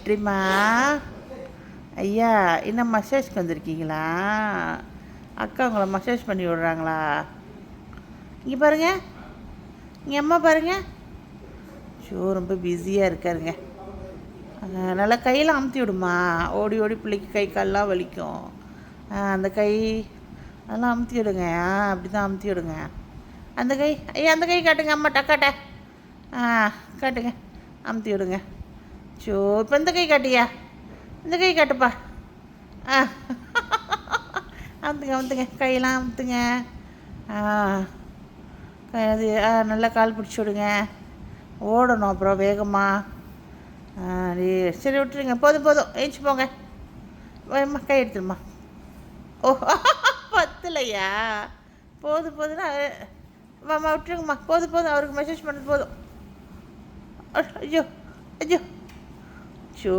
வெற்றிமா, ஐயா இன்னும் மசாஜ்க்கு வந்திருக்கீங்களா? அக்கா உங்களை மசாஜ் பண்ணி விடுறாங்களா? இங்கே பாருங்கள், இங்கே அம்மா பாருங்கள். ஷோ ரொம்ப பிஸியாக இருக்காருங்க. நல்லா கையெல்லாம் அமுத்தி விடுமா. ஓடி ஓடி பிள்ளைக்கு கை கால்லாம் வலிக்கும். அந்த கை அதெல்லாம் அமுத்தி விடுங்க. அப்படி தான் அமுத்தி விடுங்க. அந்த கை, ஐயா அந்த கை காட்டுங்க அம்மா, டக்காட்ட. காட்டுங்க, அமுத்தி விடுங்க. ஷோ இப்போ இந்த கை காட்டியா, இந்த கை காட்டுப்பா. அமுத்துங்க அமுத்துங்க, கையெல்லாம் அமுத்துங்க. அது நல்லா கால் பிடிச்சி விடுங்க. ஓடணும் அப்புறம் வேகமாக. சரி விட்டுருங்க, போதும் போதும், ஏஞ்சி போங்க. வேகம்மா கை எடுத்துருமா. ஓ பத்தலையா? போதும் போதுன்னா வாம்மா விட்டுருங்கம்மா, போதும் போதும், அவருக்கு மெசேஜ் பண்ணது போதும். ஐயோ ஐயோ ஷோ